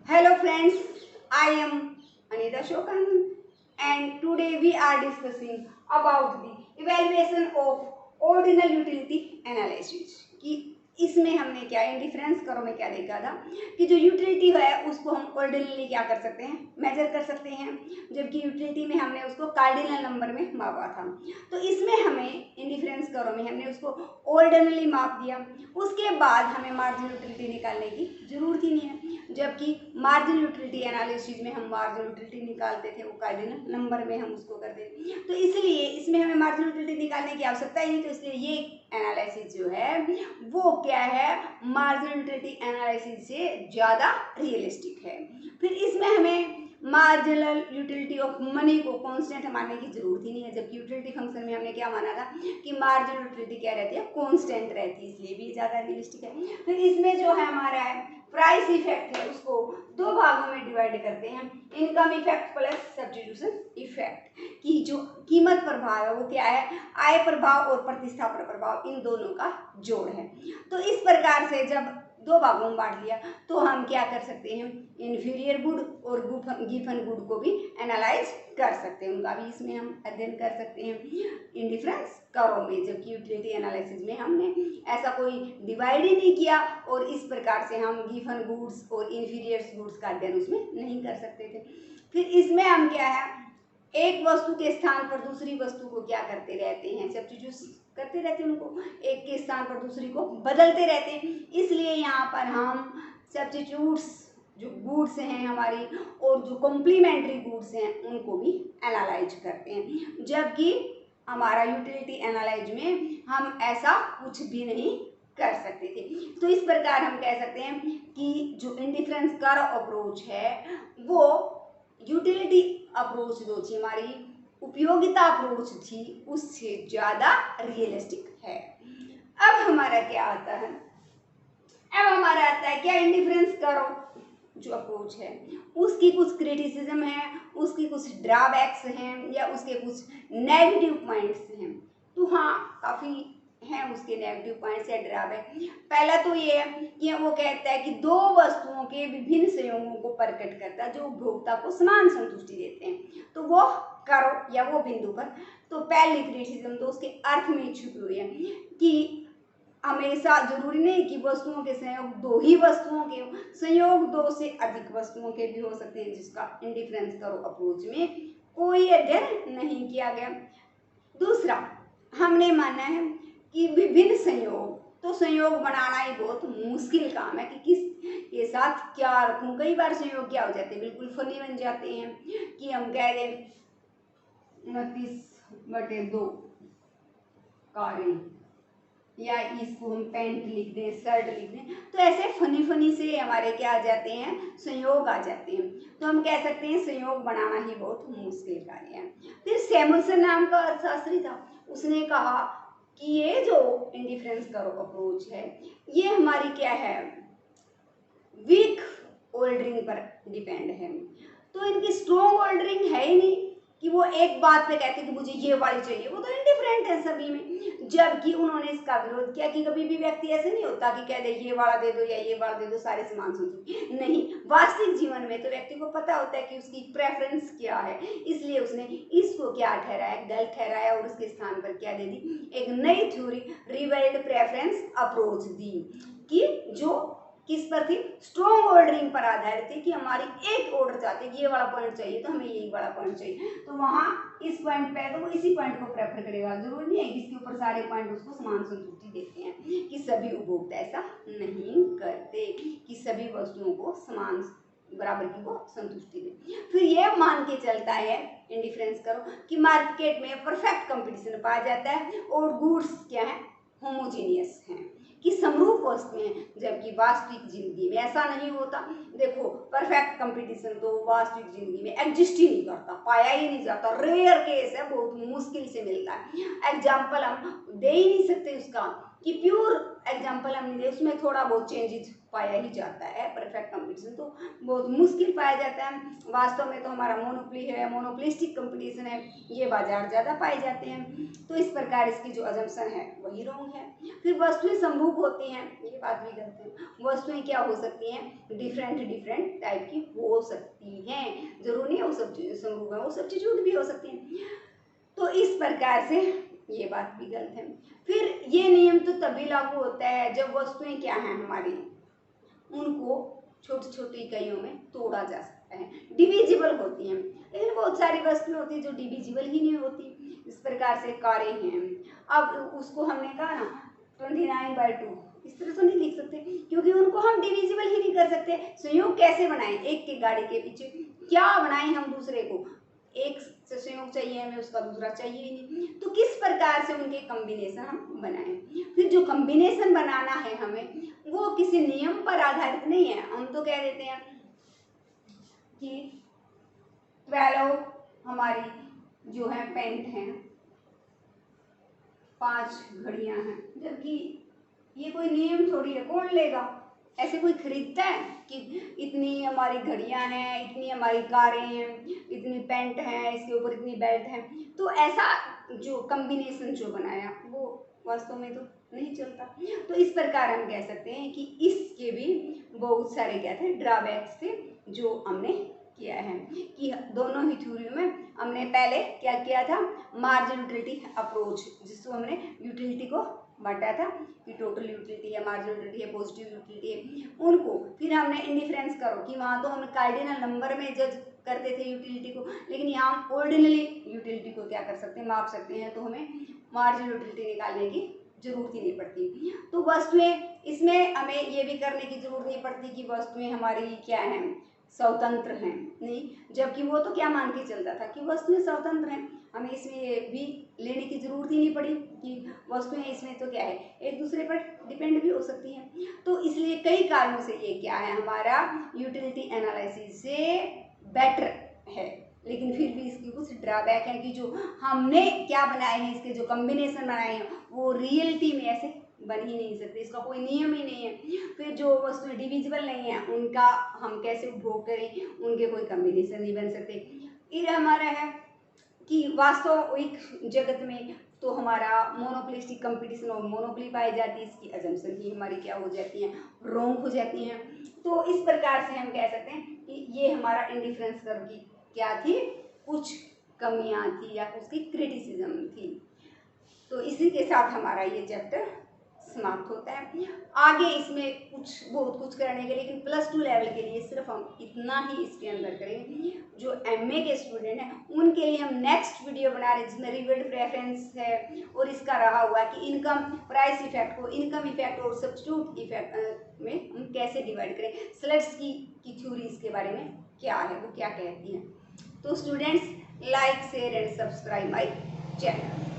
Hello friends, I am Anita Shokan and today we are discussing about the evaluation of ordinal utility analysis कि इसमें हमने क्या indifference करो में क्या देखा था कि जो यूटिलिटी है उसको हम ऑर्डिनली क्या कर सकते हैं, मेजर कर सकते हैं, जबकि यूटिलिटी में हमने उसको कार्डिनल नंबर में मापा था। तो इसमें हमें इंडिफरेंस करो में हमने उसको ऑर्डिनली माप दिया, उसके बाद हमें मार्जिनल यूटिलिटी निकालने की जरूरत ही नहीं है, जबकि मार्जिनल यूटिलिटी एनालिसिस में हम मार्जिनल यूटिलिटी निकालते थे वो कार्डिनल नंबर में हम उसको करते थे। तो इसलिए इसमें हमें मार्जिनल यूटिलिटी निकालने की आवश्यकता ही नहीं, तो इसलिए ये एनालिसिस जो है वो क्या है, मार्जिनल यूटिलिटी एनालिसिस से ज़्यादा रियलिस्टिक है। फिर इसमें हमें मार्जिनल यूटिलिटी ऑफ मनी को कांस्टेंट मानने की जरूरत ही नहीं है, जबकि यूटिलिटी फंक्शन में हमने क्या माना था कि मार्जिनल यूटिलिटी क्या रहती है, कांस्टेंट रहती है, इसलिए भी ज़्यादा रियलिस्टिक है। फिर इसमें जो है हमारा है प्राइस इफेक्ट है, उसको दो भागों में डिवाइड करते हैं, income effect plus substitution effect, कि जो कीमत प्रभाव है वो क्या है, आय प्रभाव और प्रतिस्थापन प्रभाव, इन दोनों का जोड़ है। तो इस प्रकार से जब दो भागों में बांट लिया तो हम क्या कर सकते हैं, इन्फीरियर गुड और गिवन गुड को भी एनालाइज कर सकते हैं, उनका भी इसमें हम अध्ययन कर सकते हैं इंडिफरेंस करो में, जबकि यूटिलिटी एनालिसिस में हमने ऐसा कोई डिवाइड ही नहीं किया और इस प्रकार से हम गिवन गुड्स और इन्फीरियर गुड्स का अध्ययन उसमें नहीं कर सकते थे। फिर इसमें हम क्या है, एक वस्तु के स्थान पर दूसरी वस्तु को क्या करते रहते हैं, सब्स्टिट्यूट करते रहते हैं, उनको एक के स्थान पर दूसरी को बदलते रहते हैं, इसलिए यहाँ पर हम सब्स्टिट्यूट्स जो गुड्स हैं हमारी और जो कॉम्प्लीमेंट्री गुड्स हैं उनको भी एनालाइज करते हैं, जबकि हमारा यूटिलिटी एनालाइज में हम ऐसा कुछ भी नहीं कर सकते थे। तो इस प्रकार हम कह सकते हैं कि जो इंडिफरेंस कर्व अप्रोच है वो यूटिलिटी अप्रोच जो थी हमारी उपयोगिता अप्रोच थी उससे ज़्यादा रियलिस्टिक है। अब हमारा क्या आता है, अब हमारा आता है क्या, इंडिफरेंस करो जो अप्रोच है उसकी कुछ क्रिटिसिज्म है, उसकी कुछ ड्रॉबैक्स हैं या उसके कुछ नेगेटिव पॉइंट्स हैं। तो हाँ, काफ़ी हैं उसके नेगेटिव पॉइंट्स या ड्रॉबैक। पहला तो ये है कि वो कहता है कि दो वस्तुओं के विभिन्न संयोगों को प्रकट करता है जो उपभोक्ता को समान संतुष्टि देते हैं, तो वो करो या वो बिंदु पर। तो पहली क्रिटिसिज्म तो उसके अर्थ में छुपी हुई है कि हमेशा जरूरी नहीं कि वस्तुओं के संयोग दो ही वस्तुओं के हो, संयोग दो से अधिक वस्तुओं के भी हो सकते हैं, जिसका इंडिफरेंस करो अप्रोच में कोई अध्ययन नहीं किया गया। दूसरा, हमने माना है कि विभिन्न संयोग, तो संयोग बनाना ही बहुत मुश्किल काम है कि किस के साथ क्या रखूं। कई बार संयोग क्या हो जाते हैं, बिल्कुल फनी बन जाते हैं कि हम कह दें 29/2 कारें, या इसको हम पैंट लिख दें, शर्ट लिख दें, तो ऐसे फनी फनी से हमारे क्या आ जाते हैं, संयोग आ जाते हैं। तो हम कह सकते हैं संयोग बनाना ही बहुत मुश्किल कार्य है। फिर सैमुअल्सन नाम का अर्थशास्त्री था, उसने कहा कि ये जो इंडिफरेंस करो अप्रोच है ये हमारी क्या है, वीक ऑर्डरिंग पर डिपेंड है। तो इनकी स्ट्रॉन्ग ऑर्डरिंग है ही नहीं कि वो एक बात पे कहते कि मुझे ये वाली चाहिए, वो तो इंडिफरेंट है सभी में। जबकि उन्होंने इसका विरोध किया कि कभी भी व्यक्ति ऐसे नहीं होता कि कह दे ये वाला दे दो या ये वाला दे दो, सारे सामान सोचो, नहीं, वास्तविक जीवन में तो व्यक्ति को पता होता है कि उसकी प्रेफरेंस क्या है, इसलिए उसने इसको क्या ठहराया, गलत ठहराया और उसके स्थान पर क्या दे दी, एक नई थ्योरी रिवेल्ड प्रेफरेंस अप्रोच दी, कि जो किस पर थी, स्ट्रॉन्ग ऑर्डरिंग पर आधारित थी कि हमारी एक ऑर्डर चाहते हैं कि ये वाला पॉइंट चाहिए तो हमें यही वाला पॉइंट चाहिए, तो वहाँ इस पॉइंट पे है तो वो इसी पॉइंट को प्रेफर करेगा। जरूरी नहीं है कि इसके ऊपर सारे पॉइंट उसको समान संतुष्टि देते हैं, कि सभी उपभोक्ता ऐसा नहीं करते कि सभी वस्तुओं को समान बराबर की वो संतुष्टि दे। फिर ये मान के चलता है इंडिफरेंस करो कि मार्केट में परफेक्ट कंपटीशन पाया जाता है और गुड्स क्या है, होमोजीनियस हैं, कि समरूप वस्तुएं हैं, जबकि वास्तविक जिंदगी में ऐसा नहीं होता। देखो, परफेक्ट कंपटीशन तो वास्तविक जिंदगी में एग्जिस्ट ही नहीं करता, पाया ही नहीं जाता, रेयर केस है, बहुत मुश्किल से मिलता है। एग्जाम्पल हम दे ही नहीं सकते उसका, कि प्योर एग्जाम्पल हम नहीं दे, उसमें थोड़ा बहुत चेंजेस पाया ही जाता है। परफेक्ट कंपटीशन तो बहुत मुश्किल पाया जाता है। वास्तव में तो हमारा मोनोपोली है, मोनोपोलिस्टिक कंपटीशन है, ये बाजार ज़्यादा पाए जाते हैं। तो इस प्रकार इसकी जो अजम्पशन है वही रॉन्ग है। फिर वस्तुएं समरूप होती हैं, ये बात भी गलत है। वस्तुएं क्या हो सकती हैं, डिफरेंट टाइप की हो सकती हैं, जरूरी नहीं है वो सब समरूप है, वो सब्स्टिट्यूट भी हो सकती हैं। तो इस प्रकार से ये बात भी गलत है। फिर ये नियम तो तभी लागू होता है जब वस्तुएं क्या हैं हमारी, उनको छोटी छोटी इकाइयों में तोड़ा जा सकता है, डिविजिबल होती हैं। लेकिन बहुत सारी वस्तुएं होती हैं जो डिविजिबल ही नहीं होती। इस प्रकार से कारें हैं, अब उसको हमने कहा ना 29/2 इस तरह तो नहीं लिख सकते, क्योंकि उनको हम डिविजिबल ही नहीं कर सकते। संयोग कैसे बनाएं, एक की गाड़ी के पीछे क्या बनाएं हम दूसरे को, एक से संयोग चाहिए हमें, उसका दूसरा चाहिए ही नहीं। तो किस प्रकार से उनके कॉम्बिनेशन हम बनाएं। फिर जो कॉम्बिनेशन बनाना है हमें वो किसी नियम पर आधारित नहीं है। हम तो कह देते हैं कि 12 हमारी जो है पेंट हैं, 5 घड़ियां हैं, जबकि ये कोई नियम थोड़ी है, कौन लेगा, ऐसे कोई खरीदता है कि इतनी हमारी घड़ियां हैं, इतनी हमारी कारें हैं, इतनी पेंट है, इसके ऊपर इतनी बेल्ट है। तो ऐसा जो कॉम्बिनेशन जो बनाया वो वास्तव में तो नहीं चलता। तो इस प्रकार हम कह सकते हैं कि इसके भी बहुत सारे क्या थे, ड्रॉबैक्स थे जो हमने किया है। कि दोनों ही थ्योरी में हमने पहले क्या किया था, मार्जिनल यूटिलिटी अप्रोच, जिसको हमने यूटिलिटी को बांटा था कि टोटल यूटिलिटी है, मार्जिनल यूटिलिटी है, पॉजिटिव यूटिलिटी है, उनको फिर हमने इंडिफरेंस करो कि वहाँ तो हम कार्डिनल नंबर में जज करते थे यूटिलिटी को, लेकिन यहाँ हम ऑर्डिनली यूटिलिटी को क्या कर सकते हैं, माप सकते हैं। तो हमें मार्जिनल यूटिलिटी निकालने की जरूरत ही नहीं पड़ती। तो वस्तुएं, इसमें हमें ये भी करने की जरूरत नहीं पड़ती कि वस्तुएं हमारी क्या हैं, स्वतंत्र हैं, नहीं, जबकि वो तो क्या मान के चलता था कि वस्तुएं स्वतंत्र हैं। हमें इसमें ये भी लेने की जरूरत ही नहीं पड़ी कि वस्तुएं इसमें तो क्या है, एक दूसरे पर डिपेंड भी हो सकती हैं। तो इसलिए कई कारणों से ये क्या है, हमारा यूटिलिटी एनालिसिस से बेटर है। लेकिन फिर भी इसकी कुछ ड्रॉबैक है कि जो हमने क्या बनाए हैं, इसके जो कॉम्बिनेशन बनाए हैं वो रियलिटी में ऐसे बन ही नहीं सकते, इसका कोई नियम ही नहीं है। फिर जो वस्तुएं डिविजिबल नहीं है उनका हम कैसे उपभोग करें, उनके कोई कॉम्बिनेशन नहीं बन सकते। ये हमारा है कि वास्तविक जगत में तो हमारा मोनोपोलिस्टिक कंपटीशन और मोनोपोली पाई जाती है, इसकी अजम्पशन ही हमारी क्या हो जाती हैं, रॉन्ग हो जाती हैं। तो इस प्रकार से हम कह सकते हैं कि ये हमारा इंडिफरेंस कर्व की क्या थी, कुछ कमियां थी या उसकी क्रिटिसिज्म थी। तो इसी के साथ हमारा ये चैप्टर समाप्त होता है। आगे इसमें बहुत कुछ करेंगे, लेकिन +2 लेवल के लिए सिर्फ हम इतना ही इसके अंदर करेंगे। जो MA के स्टूडेंट हैं उनके लिए हम नेक्स्ट वीडियो बना रहे हैं जिसमें रिवर्ड प्रेफरेंस है और इसका रहा हुआ कि इनकम प्राइस इफेक्ट को इनकम इफेक्ट और सब्स्टिट्यूट इफेक्ट में हम कैसे डिवाइड करें, स्लट्स की थ्योरी इसके बारे में क्या है, वो क्या कहती है। तो students, like share and subscribe my channel.